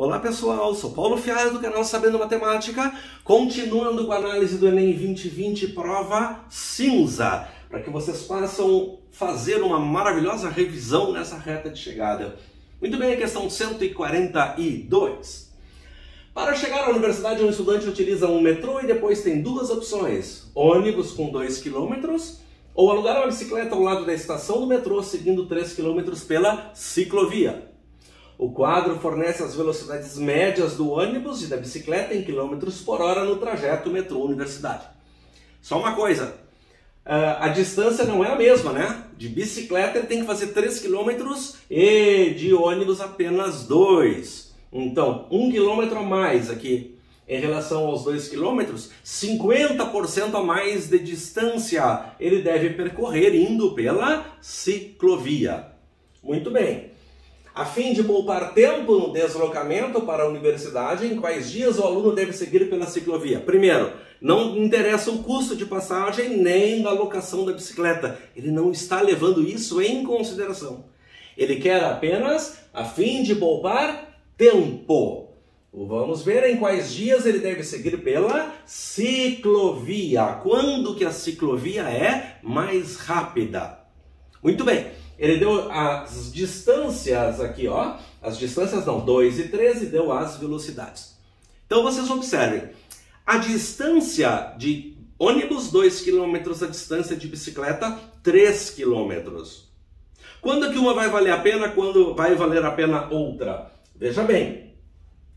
Olá pessoal, sou Paulo Fialho do canal Sabendo Matemática, continuando com a análise do Enem 2020 prova cinza, para que vocês possam fazer uma maravilhosa revisão nessa reta de chegada. Muito bem, a questão 142. Para chegar à universidade, um estudante utiliza um metrô e depois tem duas opções: ônibus com 2 km ou alugar uma bicicleta ao lado da estação do metrô seguindo 3 km pela ciclovia. O quadro fornece as velocidades médias do ônibus e da bicicleta em quilômetros por hora no trajeto metrô-universidade. Só uma coisa, a distância não é a mesma, né? De bicicleta ele tem que fazer 3 km e de ônibus apenas 2. Então, 1 km a mais aqui em relação aos 2 km, 50% a mais de distância ele deve percorrer indo pela ciclovia. Muito bem. A fim de poupar tempo no deslocamento para a universidade, em quais dias o aluno deve seguir pela ciclovia? Primeiro, não interessa o custo de passagem nem da locação da bicicleta. Ele não está levando isso em consideração. Ele quer apenas a fim de poupar tempo. Vamos ver em quais dias ele deve seguir pela ciclovia. Quando que a ciclovia é mais rápida? Muito bem. Ele deu as distâncias aqui, ó. As distâncias não, 2 e 3, e deu as velocidades. Então vocês observem. A distância de ônibus, 2 km, a distância de bicicleta, 3 km. Quando que uma vai valer a pena, quando vai valer a pena outra? Veja bem,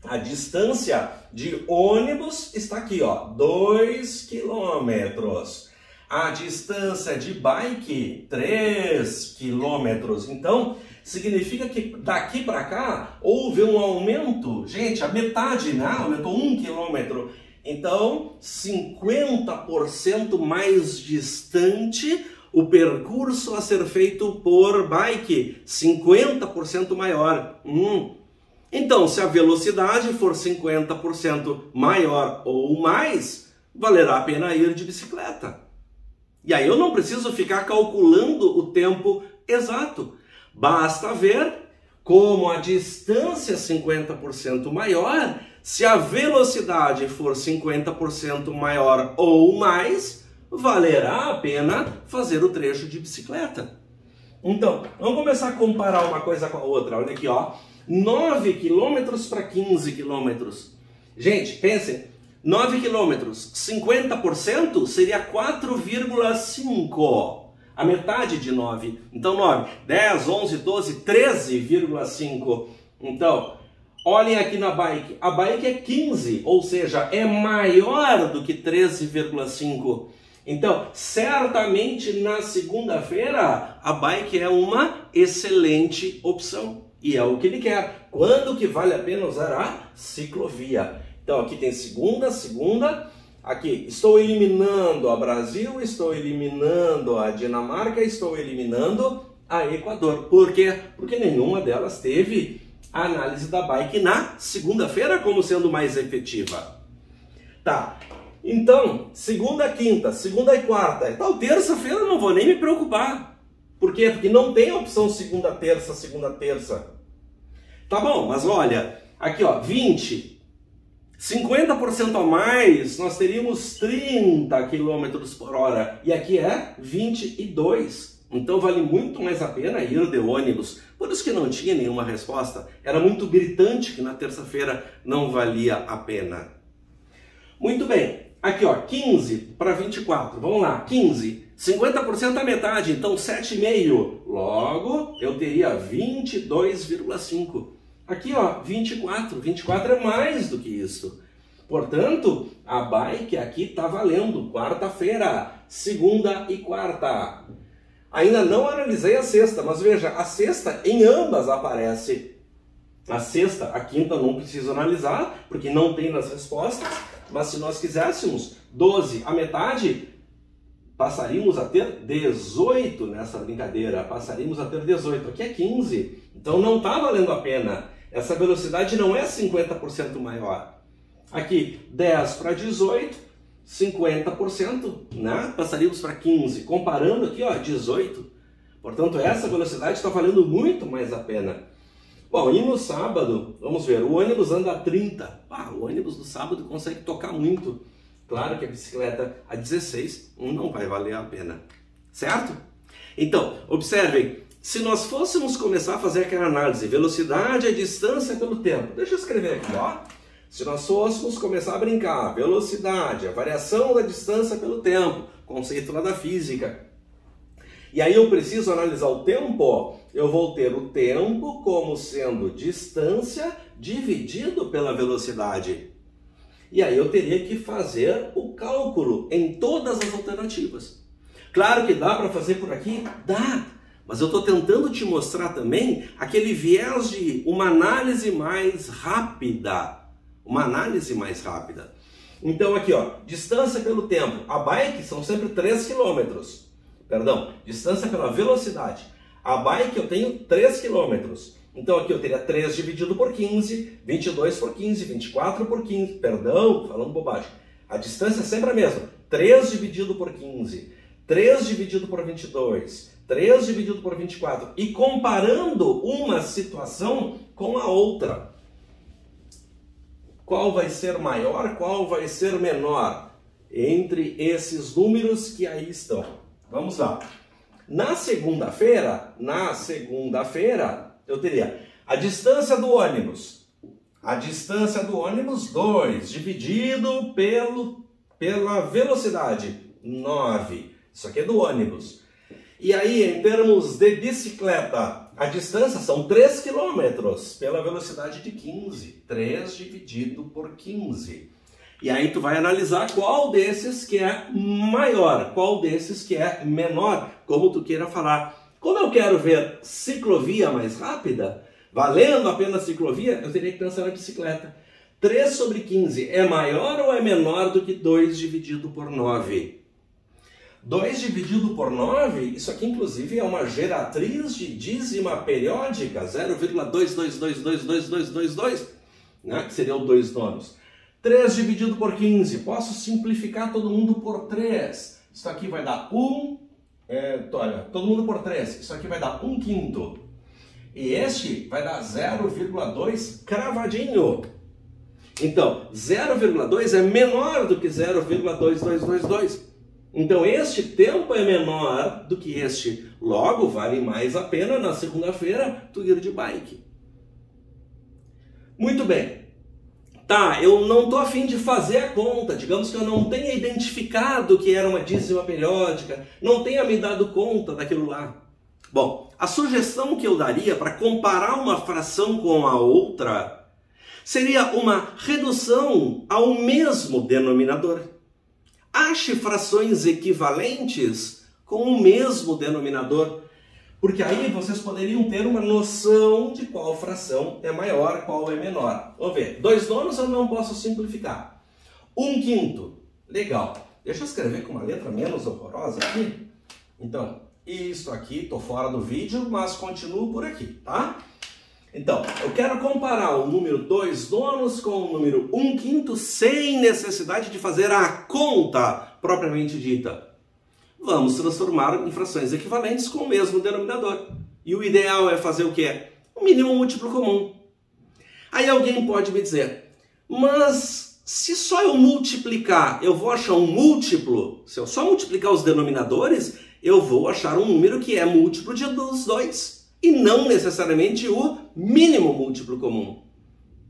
a distância de ônibus está aqui, ó, 2 km. A distância de bike, 3 km. Então, significa que daqui para cá houve um aumento, gente, a metade, né? Aumentou 1 km. Então, 50% mais distante o percurso a ser feito por bike, 50% maior. Então, se a velocidade for 50% maior ou mais, valerá a pena ir de bicicleta. E aí eu não preciso ficar calculando o tempo exato. Basta ver como a distância é 50% maior, se a velocidade for 50% maior ou mais, valerá a pena fazer o trecho de bicicleta. Então, vamos começar a comparar uma coisa com a outra. Olha aqui, ó. 9 km para 15 km. Gente, pensem. 9 km, 50% seria 4,5. A metade de 9. Então 9, 10, 11, 12, 13,5. Então, olhem aqui na bike. A bike é 15, ou seja, é maior do que 13,5. Então, certamente na segunda-feira, a bike é uma excelente opção. E é o que ele quer. Quando que vale a pena usar a ciclovia? Então aqui tem segunda, aqui estou eliminando a Brasil, estou eliminando a Dinamarca, estou eliminando a Equador. Por quê? Porque nenhuma delas teve a análise da bike na segunda-feira como sendo mais efetiva. Tá, então segunda, quinta, segunda e quarta, então terça-feira eu não vou nem me preocupar. Por quê? Porque não tem a opção segunda, terça. Tá bom, mas olha, aqui ó, 20... 50% a mais, nós teríamos 30 km por hora. E aqui é 22. Então vale muito mais a pena ir de ônibus. Por isso que não tinha nenhuma resposta. Era muito gritante que na terça-feira não valia a pena. Muito bem. Aqui, ó, 15 para 24. Vamos lá, 15. 50% a metade, então 7,5. Logo, eu teria 22,5. Aqui, ó, 24. 24 é mais do que isso. Portanto, a bike aqui está valendo quarta-feira, segunda e quarta. Ainda não analisei a sexta, mas veja, a sexta em ambas aparece. A sexta, a quinta eu não preciso analisar, porque não tem nas respostas. Mas se nós quiséssemos 12 a metade, passaríamos a ter 18 nessa brincadeira. Passaríamos a ter 18. Aqui é 15. Então não está valendo a pena. Essa velocidade não é 50% maior. Aqui, 10 para 18, 50%, né? Passaríamos para 15. Comparando aqui, ó, 18. Portanto, essa velocidade está valendo muito mais a pena. Bom, e no sábado, vamos ver, o ônibus anda a 30. O ônibus do sábado consegue tocar muito. Claro que a bicicleta a 16 não vai valer a pena, certo? Então, observem, se nós fôssemos começar a fazer aquela análise, velocidade é distância pelo tempo. Deixa eu escrever aqui, ó. Se nós fôssemos começar a brincar, velocidade, a variação da distância pelo tempo, conceito lá da física. E aí eu preciso analisar o tempo, eu vou ter o tempo como sendo distância dividido pela velocidade. E aí eu teria que fazer o cálculo em todas as alternativas. Claro que dá para fazer por aqui? Dá! Mas eu estou tentando te mostrar também aquele viés de uma análise mais rápida. Uma análise mais rápida. Então aqui, ó, distância pelo tempo. A bike são sempre 3 km. Perdão, distância pela velocidade. A bike eu tenho 3 km. Então aqui eu teria 3 dividido por 15, 22 por 15, 24 por 15. Perdão, falando bobagem. A distância é sempre a mesma. 3 dividido por 15, 3 dividido por 22, 3 dividido por 24. E comparando uma situação com a outra. Qual vai ser maior, qual vai ser menor? Entre esses números que aí estão. Vamos lá. Na segunda-feira, eu teria a distância do ônibus. A distância do ônibus, 2, dividido pela velocidade, 9. Isso aqui é do ônibus. E aí, em termos de bicicleta, a distância são 3 km pela velocidade de 15. 3 dividido por 15. E aí tu vai analisar qual desses que é maior, qual desses que é menor, como tu queira falar. Como eu quero ver ciclovia mais rápida, valendo a pena ciclovia, eu teria que pensar na bicicleta. 3 sobre 15 é maior ou é menor do que 2 dividido por 9? 2 dividido por 9, isso aqui inclusive é uma geratriz de dízima periódica, 0,22222222, né? Que seria o 2 nonos. 3 dividido por 15, posso simplificar todo mundo por 3. Isso aqui vai dar 1, olha, todo mundo por 3, isso aqui vai dar 1 quinto. E este vai dar 0,2 cravadinho. Então, 0,2 é menor do que 0,2222. Então, este tempo é menor do que este. Logo, vale mais a pena na segunda-feira tu ir de bike. Muito bem. Tá, eu não estou a fim de fazer a conta. Digamos que eu não tenha identificado que era uma dízima periódica. Não tenha me dado conta daquilo lá. Bom, a sugestão que eu daria para comparar uma fração com a outra seria uma redução ao mesmo denominador. Ache frações equivalentes com o mesmo denominador, porque aí vocês poderiam ter uma noção de qual fração é maior, qual é menor. Vamos ver, 2 nonos eu não posso simplificar. 1 quinto, legal. Deixa eu escrever com uma letra menos horrorosa aqui. Então, isso aqui, estou fora do vídeo, mas continuo por aqui, tá? Então, eu quero comparar o número 2 nonos com o número 1 quinto sem necessidade de fazer a conta propriamente dita. Vamos transformar em frações equivalentes com o mesmo denominador. E o ideal é fazer o quê? O mínimo múltiplo comum. Aí alguém pode me dizer, mas se só eu multiplicar, eu vou achar um múltiplo? Se eu só multiplicar os denominadores, eu vou achar um número que é múltiplo dos dois. E não necessariamente o mínimo múltiplo comum.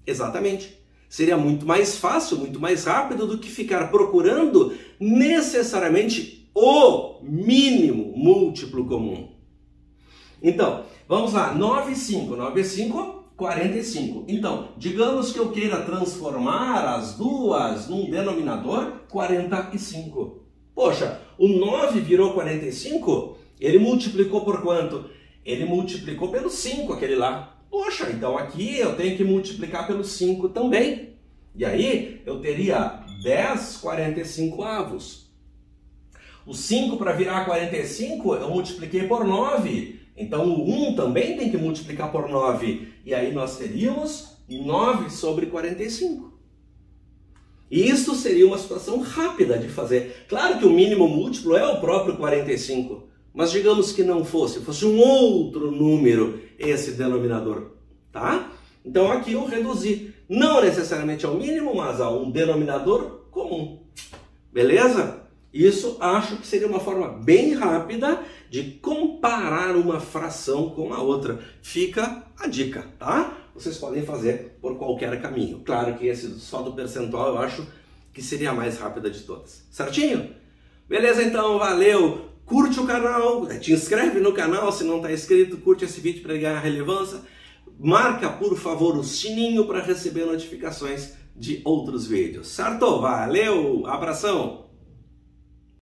Exatamente. Seria muito mais fácil, muito mais rápido do que ficar procurando necessariamente o mínimo múltiplo comum. Então, vamos lá. 9 e 5. 9 e 5, 45. Então, digamos que eu queira transformar as duas num denominador 45. Poxa, o 9 virou 45? Ele multiplicou por quanto? Ele multiplicou pelo 5, aquele lá. Poxa, então aqui eu tenho que multiplicar pelo 5 também. E aí eu teria 10 45avos. O 5 para virar 45 eu multipliquei por 9. Então o 1 também tem que multiplicar por 9. E aí nós teríamos 9 sobre 45. E isso seria uma situação rápida de fazer. Claro que o mínimo múltiplo é o próprio 45. Mas digamos que não fosse um outro número esse denominador. tá? Então aqui eu reduzi, não necessariamente ao mínimo, mas a um denominador comum, beleza? Isso acho que seria uma forma bem rápida de comparar uma fração com a outra. Fica a dica, tá? Vocês podem fazer por qualquer caminho. Claro que esse só do percentual eu acho que seria a mais rápida de todas. Certinho? Beleza, então, valeu! Curte o canal, te inscreve no canal se não está inscrito, curte esse vídeo para ganhar relevância. Marca, por favor, o sininho para receber notificações de outros vídeos. Certo? Valeu! Abração!